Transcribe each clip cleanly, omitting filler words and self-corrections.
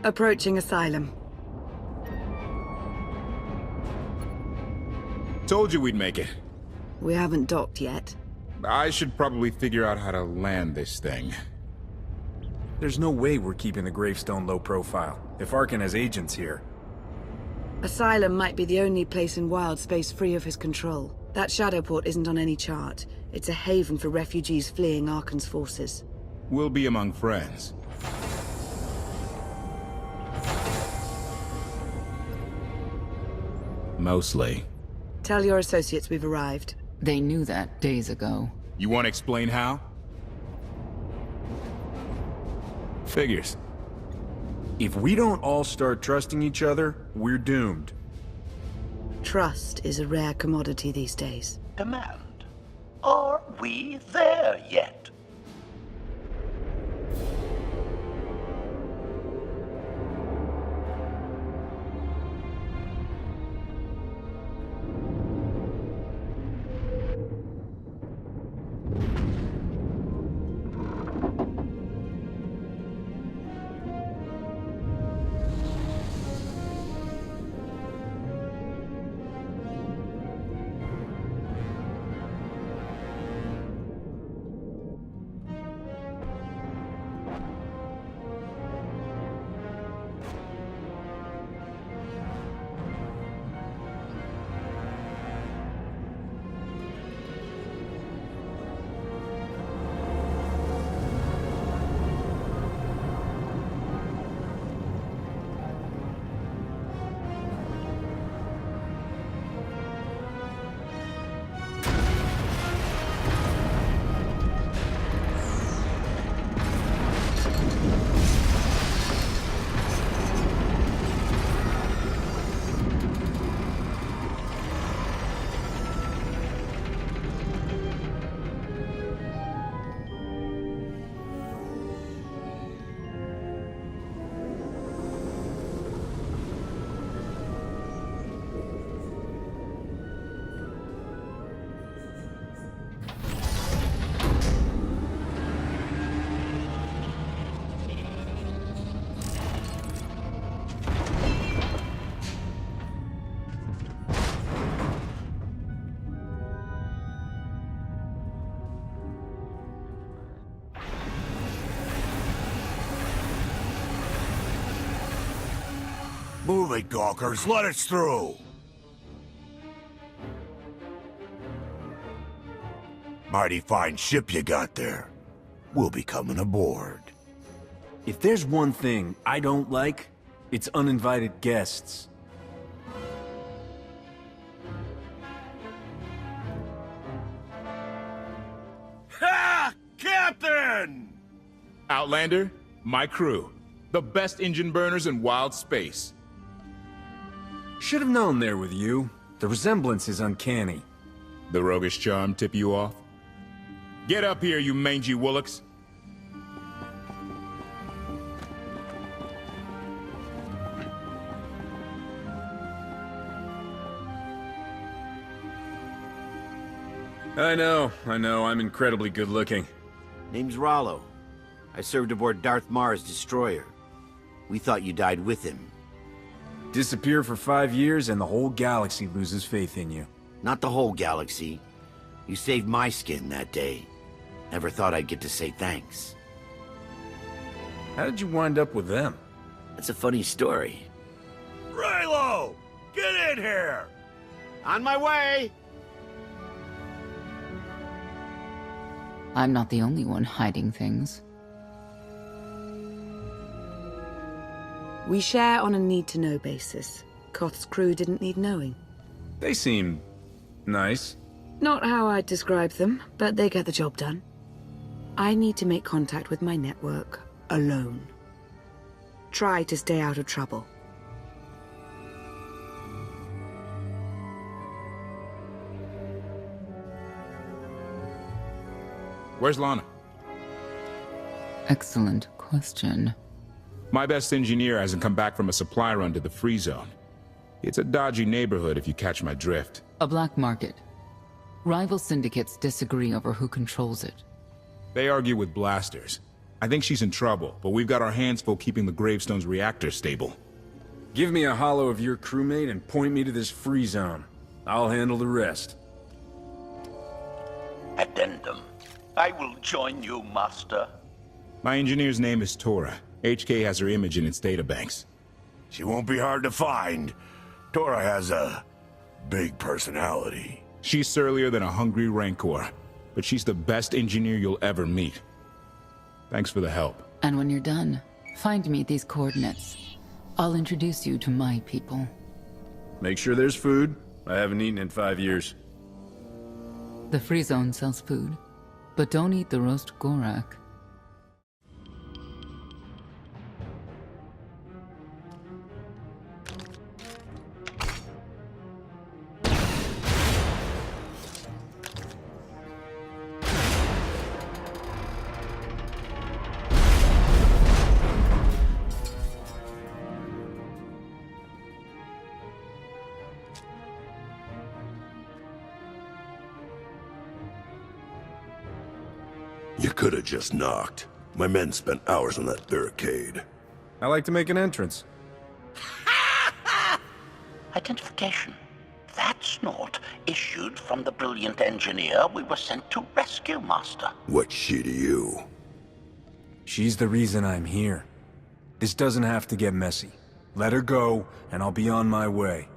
Approaching Asylum. Told you we'd make it. We haven't docked yet. I should probably figure out how to land this thing. There's no way we're keeping the gravestone low profile, if Arcann has agents here. Asylum might be the only place in wild space free of his control. That shadow port isn't on any chart. It's a haven for refugees fleeing Arcann's forces. We'll be among friends. Mostly. Tell your associates we've arrived. They knew that days ago. You want to explain how? Figures. If we don't all start trusting each other, we're doomed. Trust is a rare commodity these days. Command. Are we there yet? Move it, gawkers. Let us through. Mighty fine ship you got there. We'll be coming aboard. If there's one thing I don't like, it's uninvited guests. Ha! Captain! Outlander, my crew. The best engine burners in wild space. Should have known there with you. The resemblance is uncanny. The roguish charm tip you off? Get up here, you mangy woolocks. I know, I'm incredibly good looking. Name's Rollo. I served aboard Darth Marr's destroyer. We thought you died with him. Disappear for 5 years and the whole galaxy loses faith in you. Not the whole galaxy. You saved my skin that day. Never thought I'd get to say thanks. How did you wind up with them? That's a funny story. Raylo! Get in here! On my way! I'm not the only one hiding things. We share on a need-to-know basis. Koth's crew didn't need knowing. They seem nice. Not how I'd describe them, but they get the job done. I need to make contact with my network, alone. Try to stay out of trouble. Where's Lana? Excellent question. My best engineer hasn't come back from a supply run to the free zone. It's a dodgy neighborhood if you catch my drift. A black market. Rival syndicates disagree over who controls it. They argue with blasters. I think she's in trouble, but we've got our hands full keeping the Gravestone's reactor stable. Give me a holo of your crewmate and point me to this free zone. I'll handle the rest. Addendum. I will join you, Master. My engineer's name is Tora. HK has her image in its databanks. She won't be hard to find. Tora has a big personality. She's surlier than a hungry rancor, but she's the best engineer you'll ever meet. Thanks for the help. And when you're done, find me these coordinates. I'll introduce you to my people. Make sure there's food. I haven't eaten in 5 years. The free zone sells food, but don't eat the roast gorak. You could have just knocked. My men spent hours on that barricade. I like to make an entrance. Identification. That's not issued from the brilliant engineer we were sent to rescue, Master. What's she to you? She's the reason I'm here. This doesn't have to get messy. Let her go, and I'll be on my way.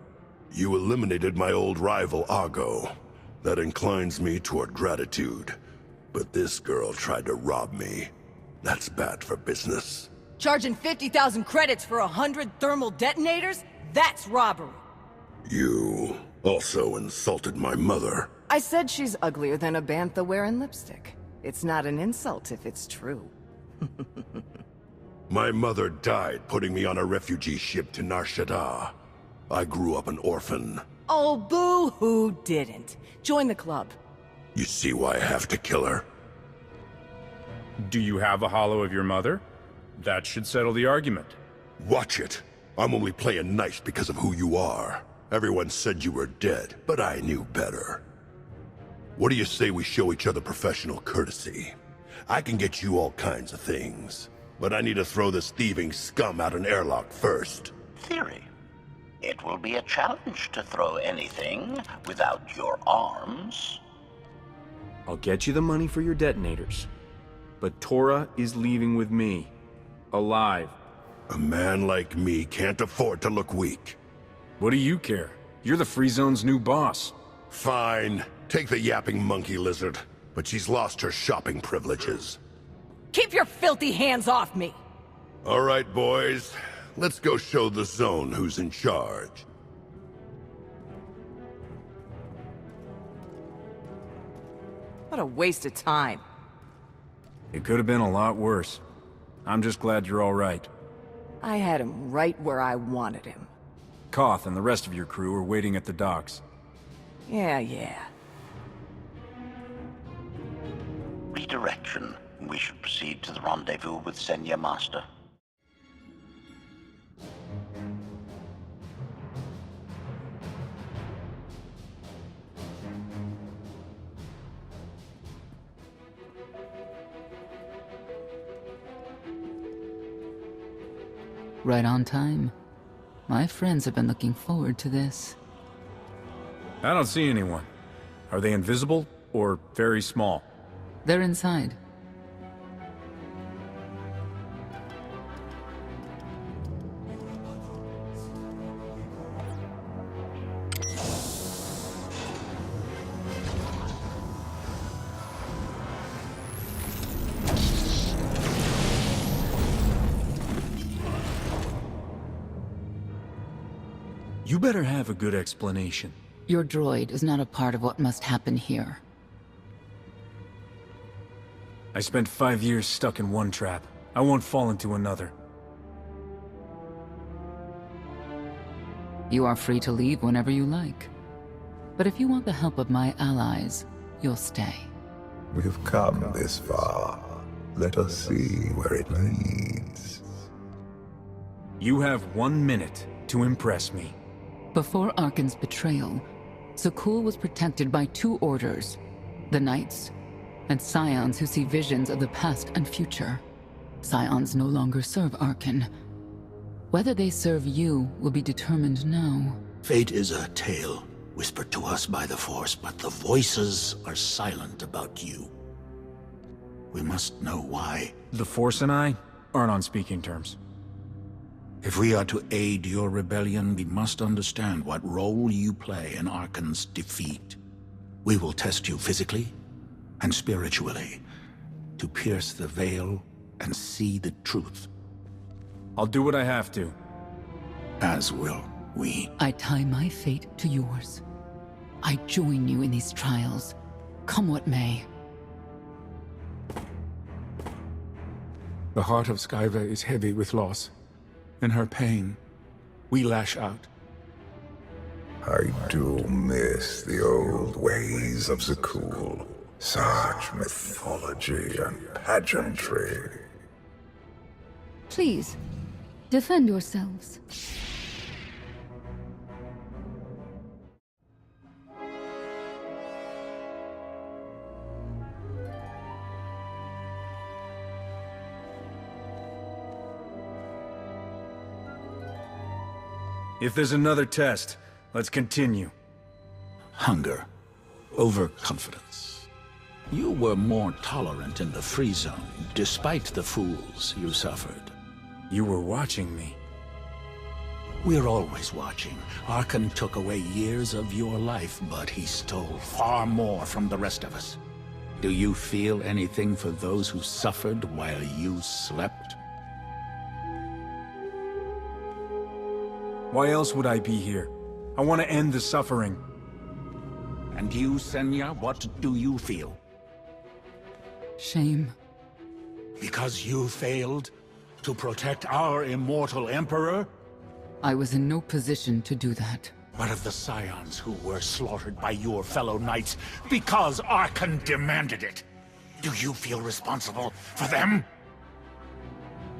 You eliminated my old rival, Argo. That inclines me toward gratitude. But this girl tried to rob me. That's bad for business. Charging 50,000 credits for 100 thermal detonators? That's robbery. You also insulted my mother. I said she's uglier than a bantha wearing lipstick. It's not an insult if it's true. My mother died putting me on a refugee ship to Nar Shaddaa. I grew up an orphan. Oh, boo-hoo didn't. Join the club. You see why I have to kill her? Do you have a holo of your mother? That should settle the argument. Watch it. I'm only playing nice because of who you are. Everyone said you were dead, but I knew better. What do you say we show each other professional courtesy? I can get you all kinds of things, but I need to throw this thieving scum out an airlock first. Theory. It will be a challenge to throw anything without your arms. I'll get you the money for your detonators. But Tora is leaving with me. Alive. A man like me can't afford to look weak. What do you care? You're the Free Zone's new boss. Fine. Take the yapping monkey lizard. But she's lost her shopping privileges. Keep your filthy hands off me! All right, boys. Let's go show the zone who's in charge. What a waste of time. It could have been a lot worse. I'm just glad you're all right. I had him right where I wanted him. Koth and the rest of your crew are waiting at the docks. Yeah. Redirection. We should proceed to the rendezvous with Senya, Master. Right on time. My friends have been looking forward to this. I don't see anyone. Are they invisible or very small? They're inside. You better have a good explanation. Your droid is not a part of what must happen here. I spent 5 years stuck in one trap. I won't fall into another. You are free to leave whenever you like. But if you want the help of my allies, you'll stay. We've come this far. Let us see where it leads. You have 1 minute to impress me. Before Arcann's betrayal, Zakuul was protected by 2 orders. The Knights, and Scions who see visions of the past and future. Scions no longer serve Arcann. Whether they serve you will be determined now. Fate is a tale whispered to us by the Force, but the voices are silent about you. We must know why. The Force and I aren't on speaking terms. If we are to aid your rebellion, we must understand what role you play in Arcann's defeat. We will test you physically and spiritually to pierce the veil and see the truth. I'll do what I have to. As will we. I tie my fate to yours. I join you in these trials, come what may. The heart of Skyva is heavy with loss. In her pain, we lash out. I do miss the old ways of Zakuul. Such mythology and pageantry. Please, defend yourselves. If there's another test, let's continue. Hunger. Overconfidence. You were more tolerant in the free zone, despite the fools you suffered. You were watching me. We're always watching. Arcann took away years of your life, but he stole far more from the rest of us. Do you feel anything for those who suffered while you slept? Why else would I be here? I want to end the suffering. And you, Senya, what do you feel? Shame. Because you failed to protect our immortal Emperor? I was in no position to do that. What of the Scions who were slaughtered by your fellow knights because Arcann demanded it? Do you feel responsible for them?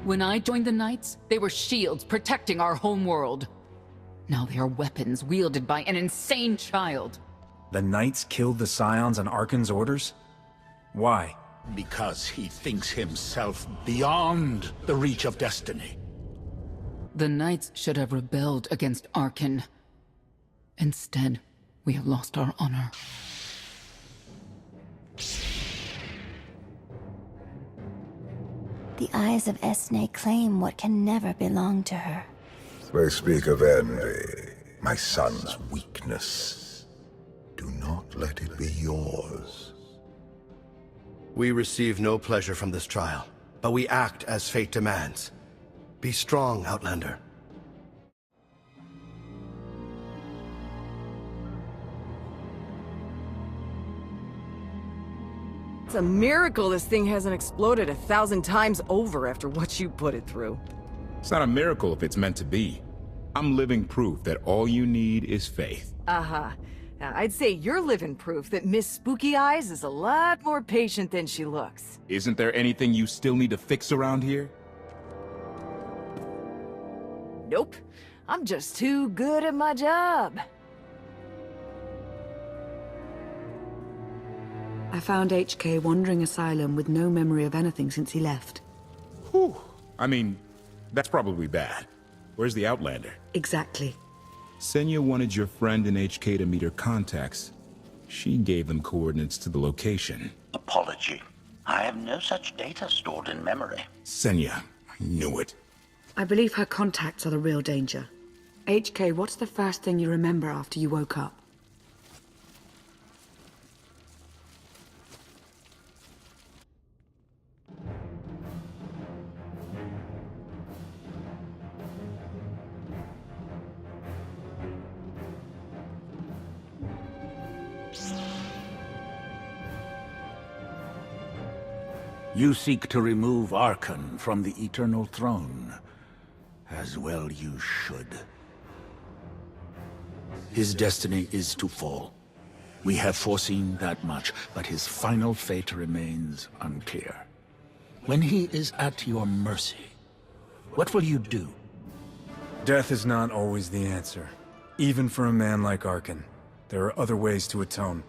When I joined the Knights, they were shields protecting our homeworld. Now they are weapons wielded by an insane child. The Knights killed the Scions on Arcann's orders? Why? Because he thinks himself beyond the reach of destiny. The Knights should have rebelled against Arcann. Instead, we have lost our honor. The eyes of Esne claim what can never belong to her. They speak of envy, my son's weakness. Do not let it be yours. We receive no pleasure from this trial, but we act as fate demands. Be strong, Outlander. It's a miracle this thing hasn't exploded 1,000 times over after what you put it through. It's not a miracle if it's meant to be. I'm living proof that all you need is faith. Uh-huh. Now, I'd say you're living proof that Miss Spooky Eyes is a lot more patient than she looks. Isn't there anything you still need to fix around here? Nope. I'm just too good at my job. I found HK wandering Asylum with no memory of anything since he left. Whew. I mean, that's probably bad. Where's the Outlander? Exactly. Senya wanted your friend in HK to meet her contacts. She gave them coordinates to the location. Apology. I have no such data stored in memory. Senya, I knew it. I believe her contacts are the real danger. HK, what's the first thing you remember after you woke up? You seek to remove Arcann from the Eternal Throne. As well you should. His destiny is to fall. We have foreseen that much, but his final fate remains unclear. When he is at your mercy, what will you do? Death is not always the answer. Even for a man like Arcann, there are other ways to atone.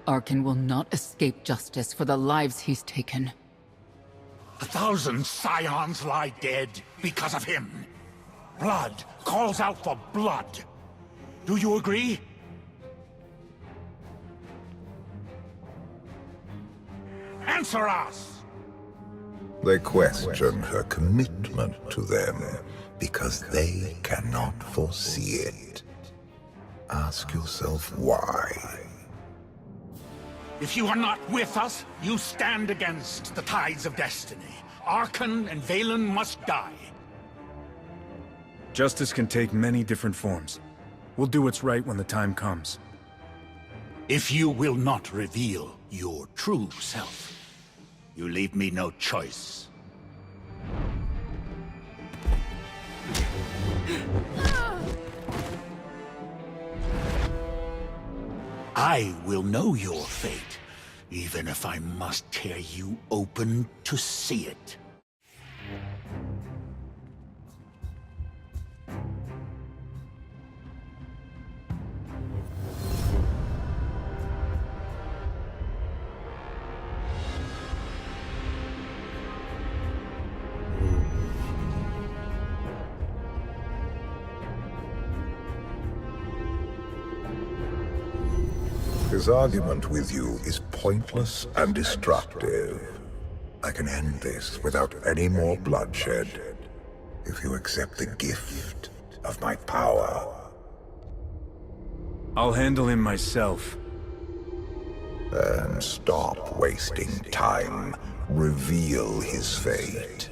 Arcann will not escape justice for the lives he's taken. 1,000 scions lie dead because of him. Blood calls out for blood. Do you agree? Answer us! They question her commitment to them because they cannot foresee it. Ask yourself why. If you are not with us, you stand against the tides of destiny. Arcann and Valen must die. Justice can take many different forms. We'll do what's right when the time comes. If you will not reveal your true self, you leave me no choice. I will know your fate, even if I must tear you open to see it. His argument with you is pointless and destructive. I can end this without any more bloodshed, if you accept the gift of my power. I'll handle him myself. Then stop wasting time. Reveal his fate.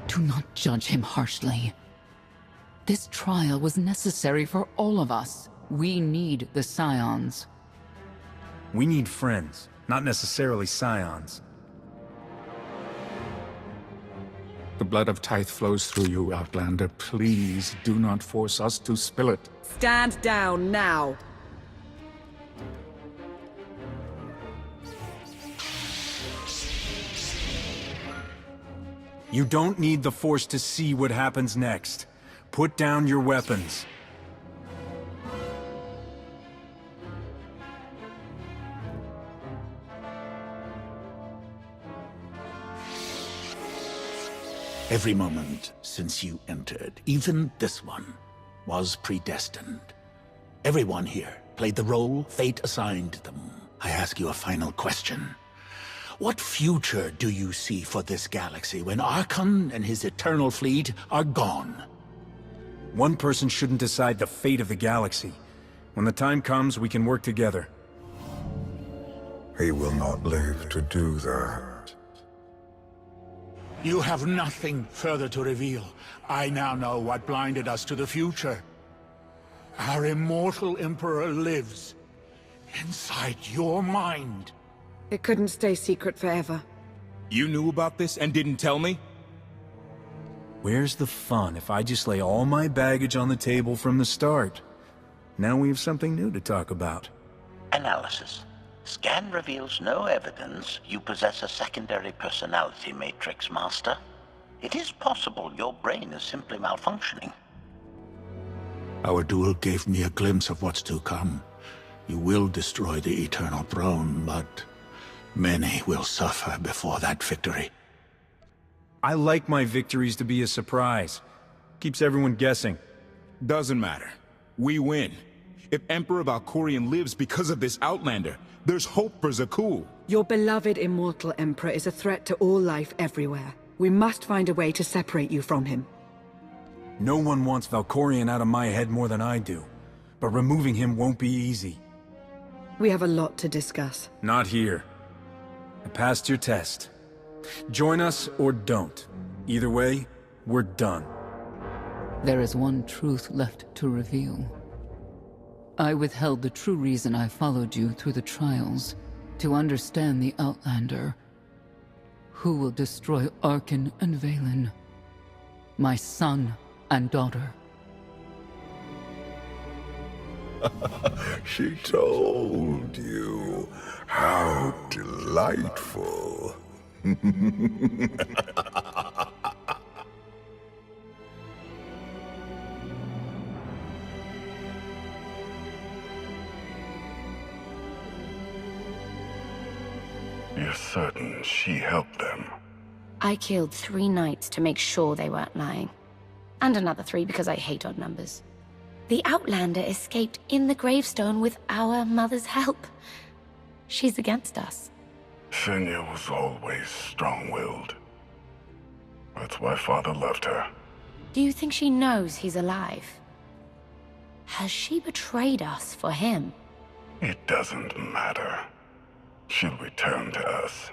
Do not judge him harshly. This trial was necessary for all of us. We need the Scions. We need friends, not necessarily scions. The blood of Tithe flows through you, Outlander. Please do not force us to spill it. Stand down now. You don't need the Force to see what happens next. Put down your weapons. Every moment since you entered, even this one, was predestined. Everyone here played the role fate assigned them. I ask you a final question. What future do you see for this galaxy when Arcann and his eternal fleet are gone? One person shouldn't decide the fate of the galaxy. When the time comes, we can work together. He will not live to do that. You have nothing further to reveal. I now know what blinded us to the future. Our immortal Emperor lives inside your mind. It couldn't stay secret forever. You knew about this and didn't tell me? Where's the fun if I just lay all my baggage on the table from the start? Now we have something new to talk about. Analysis. Scan reveals no evidence you possess a secondary personality matrix, Master. It is possible your brain is simply malfunctioning. Our duel gave me a glimpse of what's to come. You will destroy the Eternal Throne, but many will suffer before that victory. I like my victories to be a surprise. Keeps everyone guessing. Doesn't matter. We win. If Emperor Valkorion lives because of this Outlander, there's hope for Zakuul. Your beloved immortal Emperor is a threat to all life everywhere. We must find a way to separate you from him. No one wants Valkorion out of my head more than I do. But removing him won't be easy. We have a lot to discuss. Not here. I passed your test. Join us or don't. Either way, we're done. There is one truth left to reveal. I withheld the true reason I followed you through the trials, to understand the Outlander. Who will destroy Arcann and Valen? My son and daughter. She told you. How delightful. You're certain she helped them? I killed 3 knights to make sure they weren't lying. And another 3 because I hate odd numbers. The Outlander escaped in the gravestone with our mother's help. She's against us. Senya was always strong-willed. That's why Father left her. Do you think she knows he's alive? Has she betrayed us for him? It doesn't matter. She'll return to us,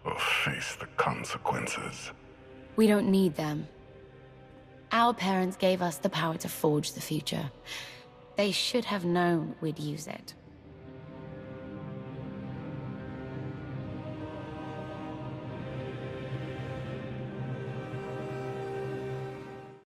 or face the consequences. We don't need them. Our parents gave us the power to forge the future. They should have known we'd use it.